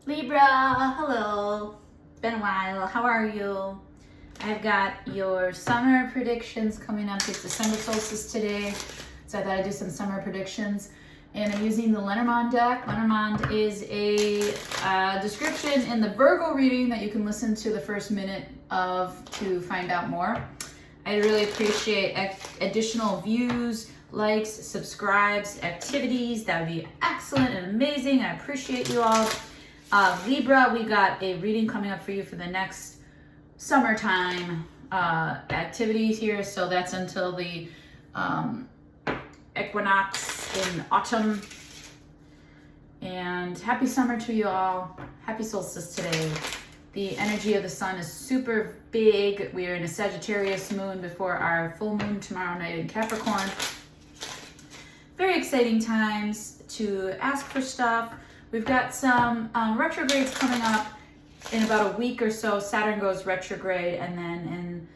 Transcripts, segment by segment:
Libra, hello. It's been a while. How are you? I've got your summer predictions coming up. It's December solstice today, so I thought I'd do some summer predictions. And I'm using the Lenormand deck. Lenormand is a description in the Virgo reading that you can listen to the first minute of to find out more. I really appreciate additional views, likes, subscribes, activities. That would be excellent and amazing. I appreciate you all. Libra, we got a reading coming up for you for the next summertime activities here. So that's until the equinox in autumn. And happy summer to you all. Happy solstice today. The energy of the sun is super big. We are in a Sagittarius moon before our full moon tomorrow night in Capricorn. Very exciting times to ask for stuff. We've got some retrogrades coming up in about a week or so. Saturn goes retrograde, and then in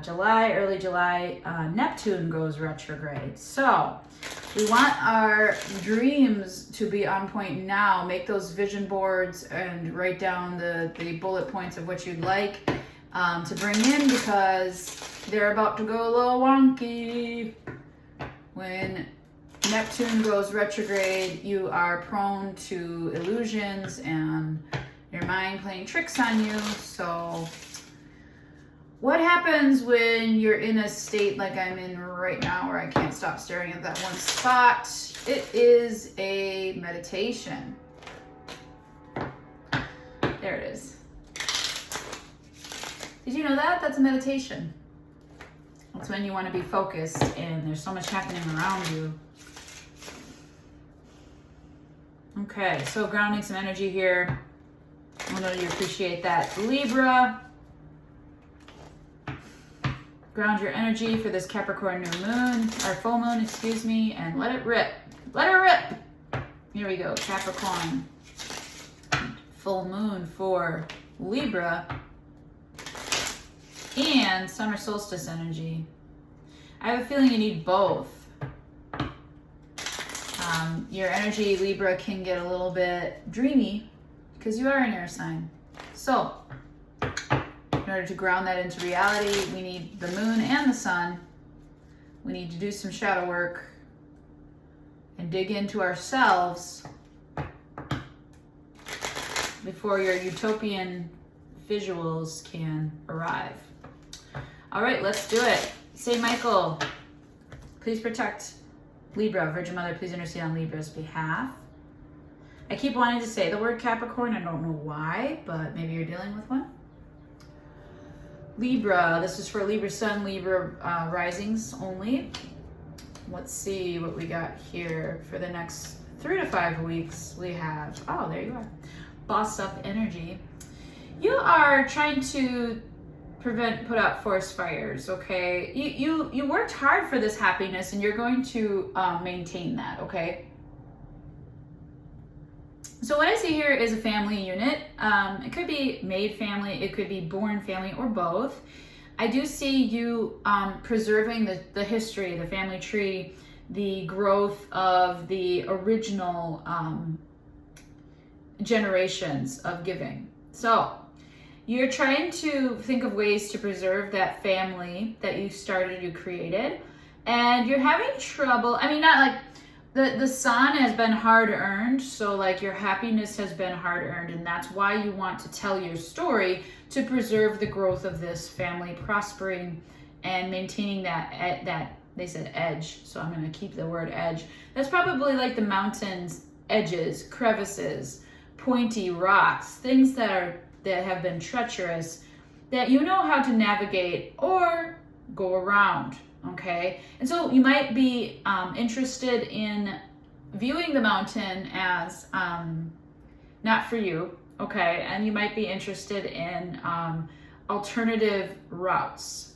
early July, Neptune goes retrograde. So we want our dreams to be on point now. Make those vision boards and write down the bullet points of what you'd like to bring in, because they're about to go a little wonky. When Neptune goes retrograde, you are prone to illusions and your mind playing tricks on you. So what happens when you're in a state like I'm in right now, where I can't stop staring at that one spot? It is a meditation. There it is. Did you know that? That's a meditation. That's when you want to be focused and there's so much happening around you. Okay, so grounding some energy here. I know you appreciate that. Libra, ground your energy for this Capricorn new moon, or full moon, excuse me, and let it rip. Let it rip. Here we go, Capricorn. Full moon for Libra. And summer solstice energy. I have a feeling you need both. Your energy, Libra, can get a little bit dreamy because you are an air sign. So, in order to ground that into reality, we need the moon and the sun. We need to do some shadow work and dig into ourselves before your utopian visuals can arrive. All right, let's do it. Saint Michael, please protect Libra. Virgin Mother, please intercede on Libra's behalf. I keep wanting to say the word Capricorn. I don't know why, but maybe you're dealing with one. Libra, this is for Libra Sun, Libra risings only. Let's see what we got here for the next 3 to 5 weeks. We have, oh, there you are. Boss up energy. You are trying to put out forest fires, okay? You worked hard for this happiness, and you're going to maintain that, okay? So what I see here is a family unit. It could be made family, it could be born family, or both. I do see you preserving the history, the family tree, the growth of the original generations of giving. So you're trying to think of ways to preserve that family that you started, you created, and you're having trouble. I mean, not like the sun has been hard earned, so like your happiness has been hard earned, and that's why you want to tell your story, to preserve the growth of this family prospering and maintaining that they said edge, so I'm going to keep the word edge. That's probably like the mountains, edges, crevices, pointy rocks, things that have been treacherous, that you know how to navigate or go around, okay? And so you might be interested in viewing the mountain as not for you, okay? And you might be interested in alternative routes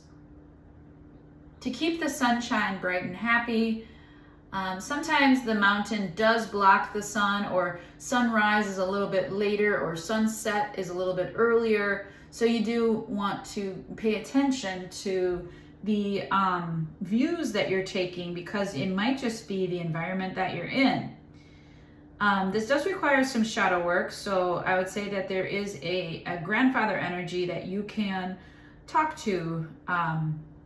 to keep the sunshine bright and happy. Sometimes the mountain does block the sun, or sunrise is a little bit later, or sunset is a little bit earlier. So you do want to pay attention to the views that you're taking, because it might just be the environment that you're in. This does require some shadow work, so I would say that there is a grandfather energy that you can talk to,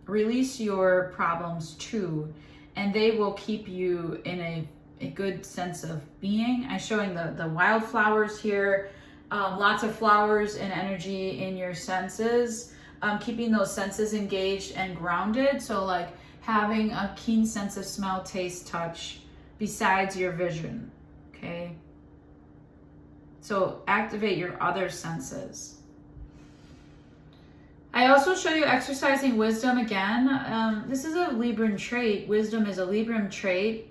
release your problems to, and they will keep you in a good sense of being. I'm showing the wildflowers here, lots of flowers and energy in your senses, keeping those senses engaged and grounded. So like having a keen sense of smell, taste, touch besides your vision. Okay, so activate your other senses. I also show you exercising wisdom again. This is a Libran trait. Wisdom is a Libran trait.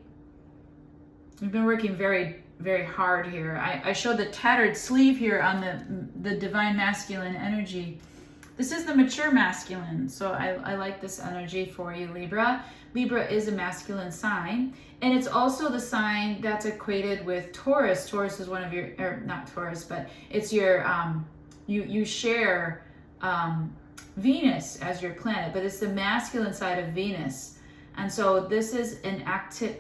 We've been working very, very hard here. I show the tattered sleeve here on the divine masculine energy. This is the mature masculine, so I like this energy for you, Libra. Libra is a masculine sign, and it's also the sign that's equated with Taurus. Taurus is one of your, or not Taurus, but it's your, you share Venus as your planet, but it's the masculine side of Venus. And so this is an active,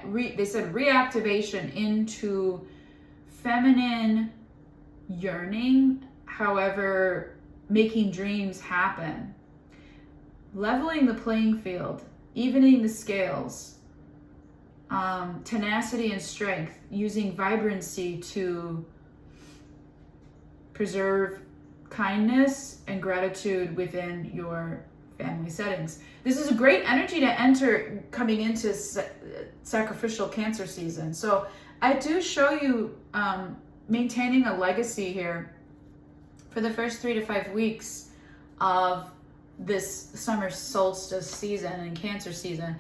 they said reactivation into feminine yearning, however, making dreams happen. Leveling the playing field, evening the scales, tenacity and strength, using vibrancy to preserve kindness and gratitude within your family settings. This is a great energy to enter coming into sacrificial Cancer season. So I do show you maintaining a legacy here for the first 3 to 5 weeks of this summer solstice season and Cancer season.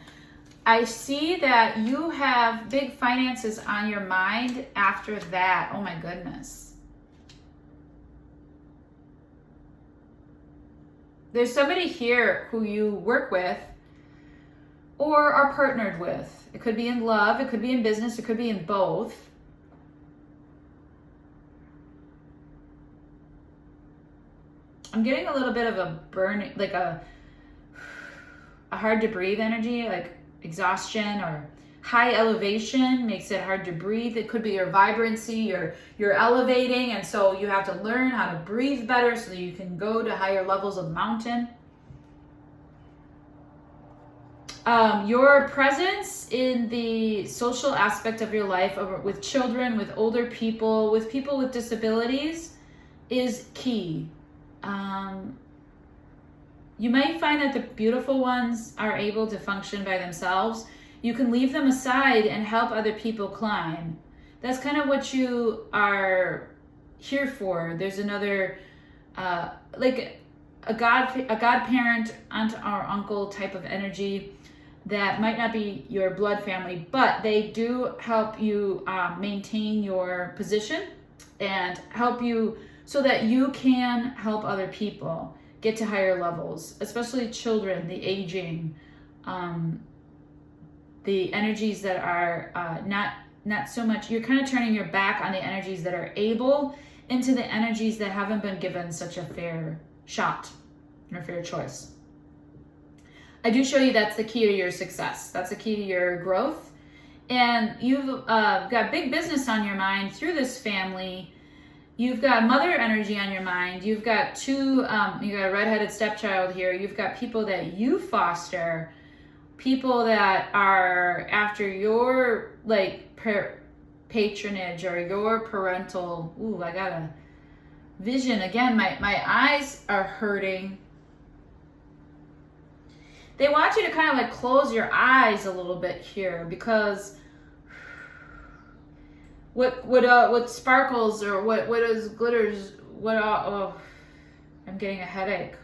I see that you have big finances on your mind after that. Oh my goodness. There's somebody here who you work with or are partnered with. It could be in love, it could be in business, it could be in both. I'm getting a little bit of a burning, like a hard to breathe energy, like exhaustion or high elevation makes it hard to breathe. It could be your vibrancy, you're elevating, and so you have to learn how to breathe better so that you can go to higher levels of the mountain. Your presence in the social aspect of your life with children, with older people, with people with disabilities is key. You might find that the beautiful ones are able to function by themselves. You can leave them aside and help other people climb. That's kind of what you are here for. There's another, like a godparent, aunt or uncle type of energy that might not be your blood family, but they do help you maintain your position and help you so that you can help other people get to higher levels, especially children, the aging, the energies that are not so much, you're kind of turning your back on the energies that are able into the energies that haven't been given such a fair shot or fair choice. I do show you that's the key to your success. That's the key to your growth. And you've got big business on your mind through this family. You've got mother energy on your mind. You've got you got a redheaded stepchild here. You've got people that you foster, people that are after your like patronage or your parental. Ooh, I got a vision again. My eyes are hurting. They want you to kind of like close your eyes a little bit here because what sparkles or what is glitters, oh, I'm getting a headache.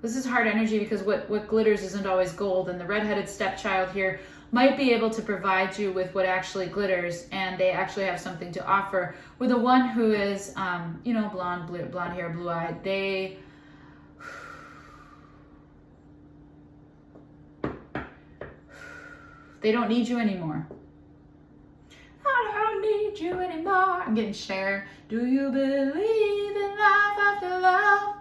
This is hard energy because what glitters isn't always gold, and the redheaded stepchild here might be able to provide you with what actually glitters, and they actually have something to offer. With the one who is, blonde hair, blue-eyed, they don't need you anymore. I don't need you anymore. I'm getting Cher. Do you believe in life after love?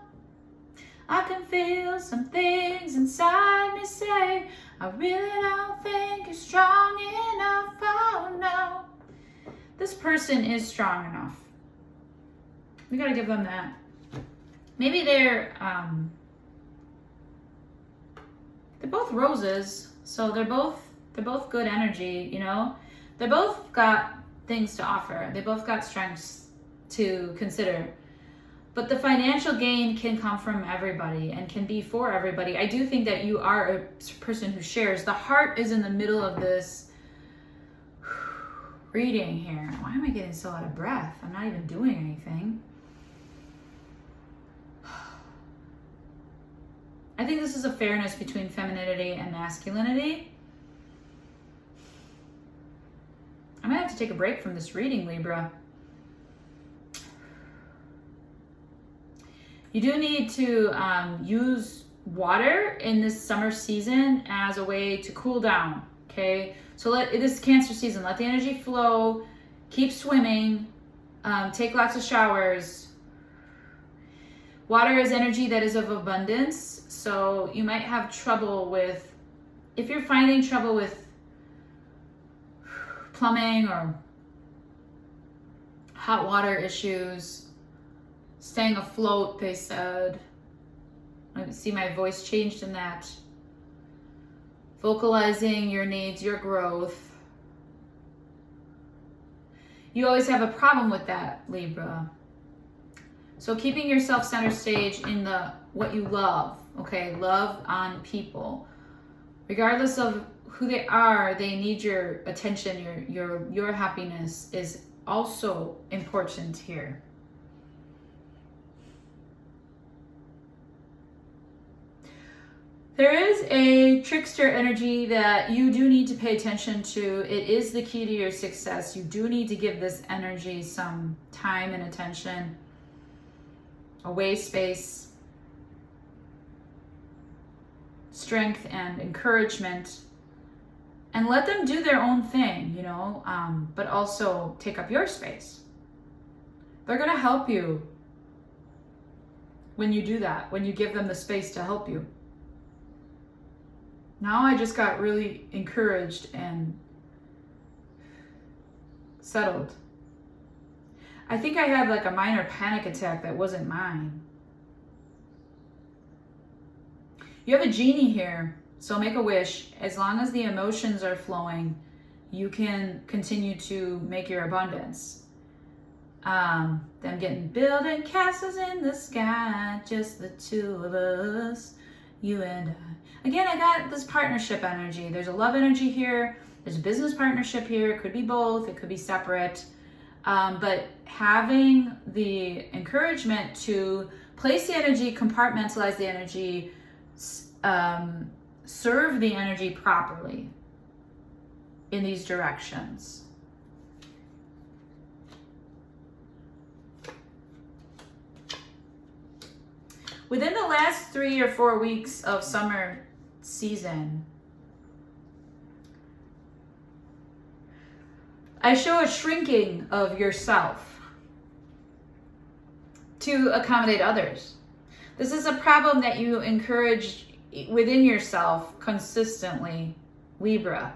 I can feel some things inside me say, I really don't think you're strong enough. Oh no. This person is strong enough. We gotta give them that. Maybe they're both roses, so they're both good energy, you know? They both got things to offer. They both got strengths to consider. But the financial gain can come from everybody and can be for everybody. I do think that you are a person who shares. The heart is in the middle of this reading here. Why am I getting so out of breath? I'm not even doing anything. I think this is a fairness between femininity and masculinity. I'm gonna have to take a break from this reading, Libra. You do need to use water in this summer season as a way to cool down, okay? So this Cancer season, let the energy flow, keep swimming, take lots of showers. Water is energy that is of abundance, so you might have trouble with, if you're finding trouble with plumbing or hot water issues, staying afloat, they said. I see my voice changed in that. Vocalizing your needs, your growth. You always have a problem with that, Libra. So keeping yourself center stage in what you love, okay? Love on people. Regardless of who they are, they need your attention, your happiness is also important here. There is a trickster energy that you do need to pay attention to. It is the key to your success. You do need to give this energy some time and attention, away space, strength and encouragement, and let them do their own thing, you know, but also take up your space. They're going to help you when you do that, when you give them the space to help you. Now I just got really encouraged and settled. I think I had like a minor panic attack that wasn't mine. You have a genie here, so make a wish. As long as the emotions are flowing, you can continue to make your abundance. Them getting building castles in the sky, just the two of us, you and I. Again, I got this partnership energy. There's a love energy here. There's a business partnership here. It could be both. It could be separate. But having the encouragement to place the energy, compartmentalize the energy, serve the energy properly in these directions. Within the last 3 or 4 weeks of summer season, I show a shrinking of yourself to accommodate others. This is a problem that you encourage within yourself consistently, Libra.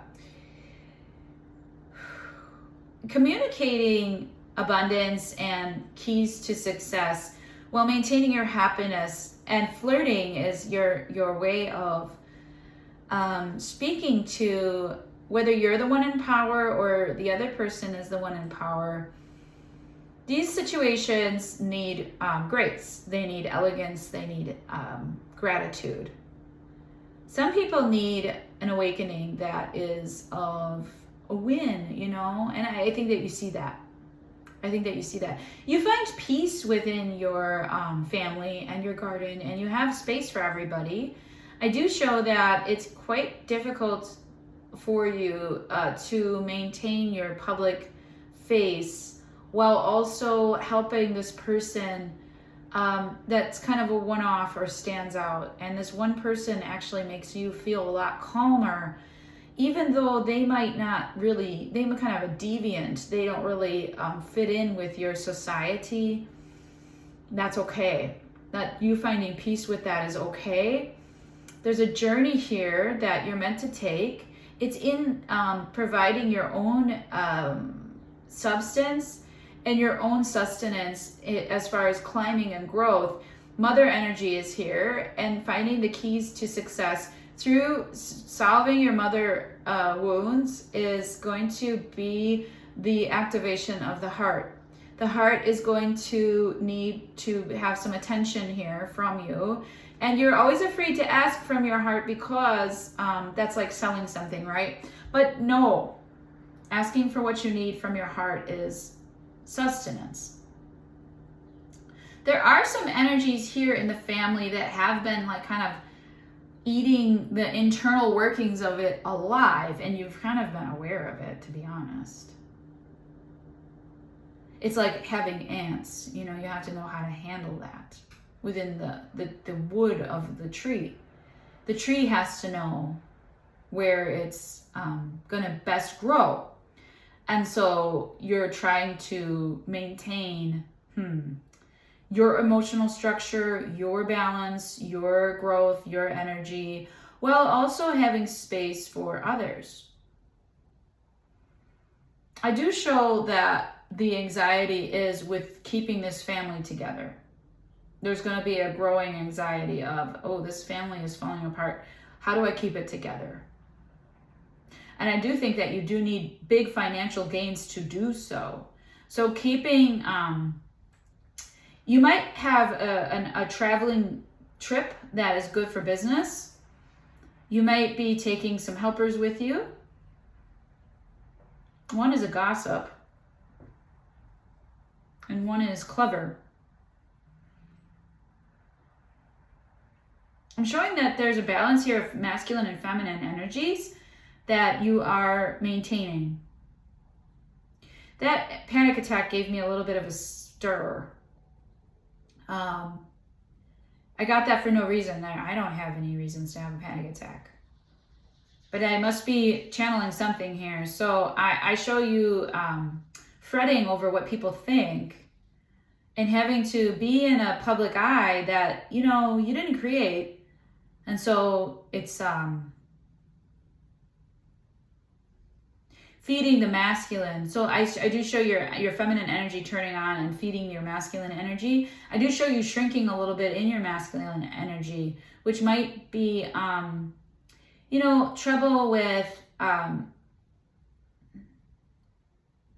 Communicating abundance and keys to success while maintaining your happiness, and flirting is your way of speaking to whether you're the one in power or the other person is the one in power. These situations need grace. They need elegance. They need gratitude. Some people need an awakening that is of a win, you know, and I think that you see that. You find peace within your family and your garden, and you have space for everybody. I do show that it's quite difficult for you to maintain your public face while also helping this person that's kind of a one-off or stands out. And this one person actually makes you feel a lot calmer, even though they might not really, they might kind of a deviant. They don't really fit in with your society. That's okay. that you finding peace with that is okay. There's a journey here that you're meant to take. It's in providing your own substance and your own sustenance as far as climbing and growth. Mother energy is here, and finding the keys to success through solving your mother wounds is going to be the activation of the heart. The heart is going to need to have some attention here from you. And you're always afraid to ask from your heart because that's like selling something, right? But no, asking for what you need from your heart is sustenance. There are some energies here in the family that have been like kind of eating the internal workings of it alive, and you've kind of been aware of it, to be honest. It's like having ants, you know, you have to know how to handle that within the wood of the tree. The tree has to know where it's gonna best grow. And so you're trying to maintain your emotional structure, your balance, your growth, your energy, while also having space for others. I do show that the anxiety is with keeping this family together. There's going to be a growing anxiety of, oh, this family is falling apart. How do I keep it together? And I do think that you do need big financial gains to do so. So keeping, you might have a traveling trip that is good for business. You might be taking some helpers with you. One is a gossip, and one is clever. I'm showing that there's a balance here of masculine and feminine energies that you are maintaining. That panic attack gave me a little bit of a stir. I got that for no reason. I don't have any reasons to have a panic attack. But I must be channeling something here. So I show you fretting over what people think and having to be in a public eye that, you know, you didn't create. And so it's feeding the masculine. So I do show your feminine energy turning on and feeding your masculine energy. I do show you shrinking a little bit in your masculine energy, which might be, you know, trouble with,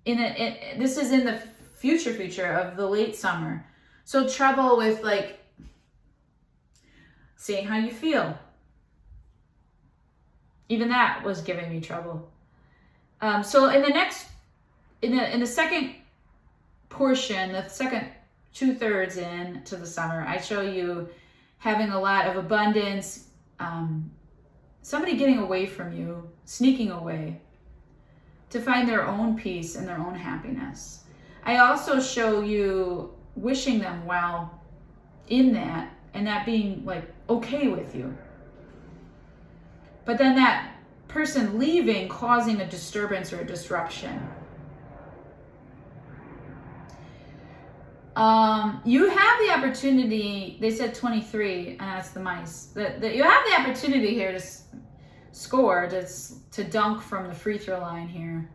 this is in the future of the late summer. So trouble with like seeing how you feel. Even that was giving me trouble. So in the second portion, the second 2/3 into the summer, I show you having a lot of abundance, somebody getting away from you, sneaking away to find their own peace and their own happiness. I also show you wishing them well in that, and that being like okay with you. But then that person leaving causing a disturbance or a disruption. You have the opportunity, they said 23, and that's the mice, that you have the opportunity here to score, to dunk from the free throw line here.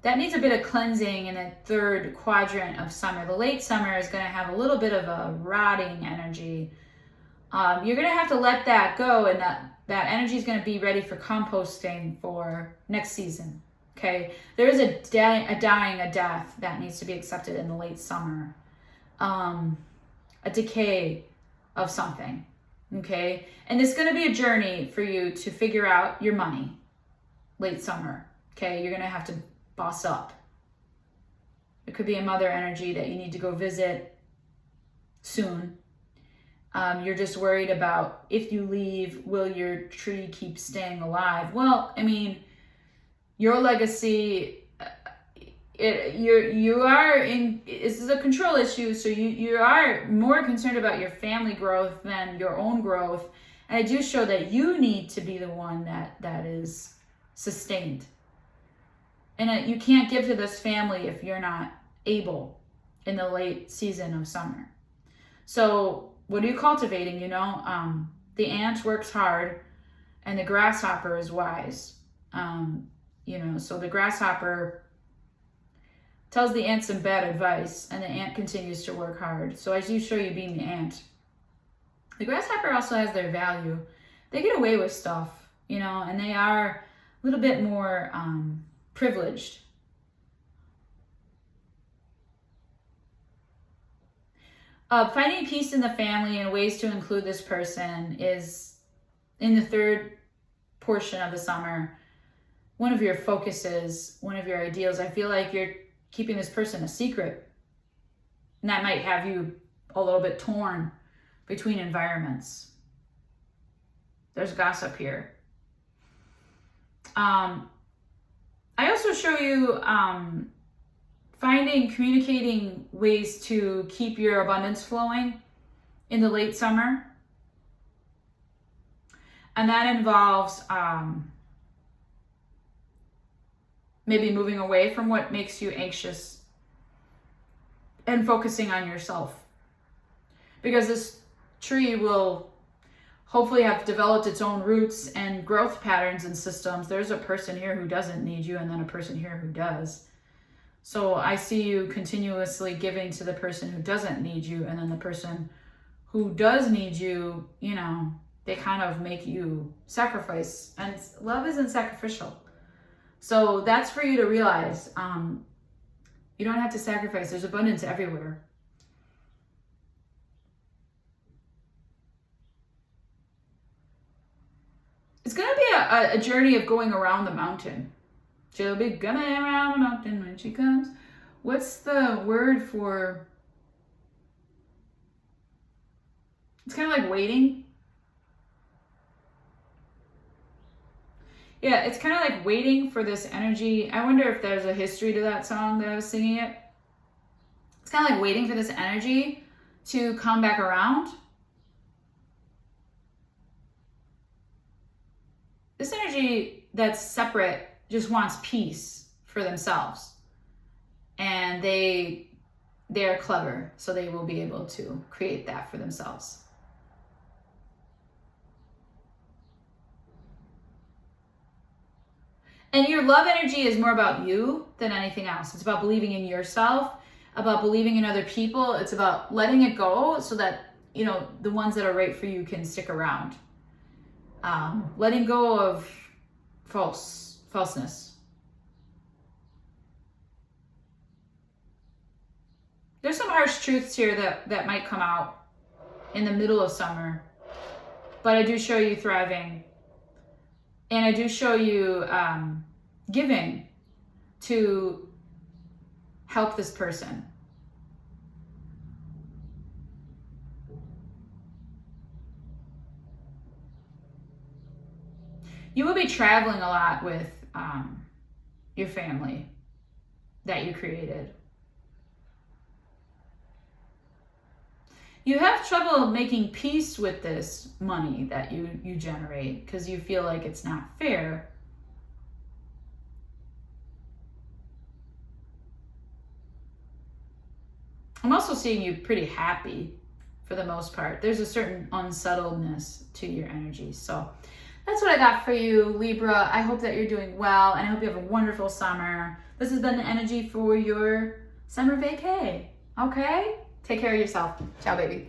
That needs a bit of cleansing in the third quadrant of summer. The late summer is going to have a little bit of a rotting energy. You're going to have to let that go, and that energy is going to be ready for composting for next season. Okay, there is a death that needs to be accepted in the late summer. A decay of something. Okay, and it's going to be a journey for you to figure out your money. Late summer. Okay, you're going to have to boss up. It could be a mother energy that you need to go visit soon. You're just worried about if you leave, will your tree keep staying alive? Well, I mean, your legacy, you are in, this is a control issue, so you are more concerned about your family growth than your own growth. And I do show that you need to be the one that is sustained. And you can't give to this family if you're not able. in the late season of summer. So what are you cultivating? The ant works hard and the grasshopper is wise. So the grasshopper tells the ant some bad advice and the ant continues to work hard. So as you show you being the ant, the grasshopper also has their value. They get away with stuff, and they are a little bit more privileged. Finding peace in the family and ways to include this person is in the third portion of the summer. One of your focuses, one of your ideals. I feel like you're keeping this person a secret. And that might have you a little bit torn between environments. There's gossip here. I also show you communicating ways to keep your abundance flowing in the late summer. And that involves maybe moving away from what makes you anxious and focusing on yourself. Because this tree will hopefully have developed its own roots and growth patterns and systems. There's a person here who doesn't need you and then a person here who does. So I see you continuously giving to the person who doesn't need you, and then the person who does need you, they kind of make you sacrifice. And love isn't sacrificial. So that's for you to realize. You don't have to sacrifice. There's abundance everywhere. It's going to be a journey of going around the mountain. She'll be coming around the mountain when she comes. What's the word for... It's kind of like waiting. Yeah, it's kind of like waiting for this energy. I wonder if there's a history to that song that I was singing it. It's kind of like waiting for this energy to come back around. This energy that's separate just wants peace for themselves. And they are clever, so they will be able to create that for themselves. And your love energy is more about you than anything else. It's about believing in yourself, about believing in other people. It's about letting it go so that, the ones that are right for you can stick around. Letting go of falseness. There's some harsh truths here that might come out in the middle of summer, but I do show you thriving, and I do show you giving to help this person. You will be traveling a lot with your family that you created. You have trouble making peace with this money that you generate because you feel like it's not fair. I'm also seeing you pretty happy for the most part. There's a certain unsettledness to your energy. So that's what I got for you, Libra. I hope that you're doing well, and I hope you have a wonderful summer. This has been the energy for your summer vacay. Okay? Take care of yourself. Ciao, baby.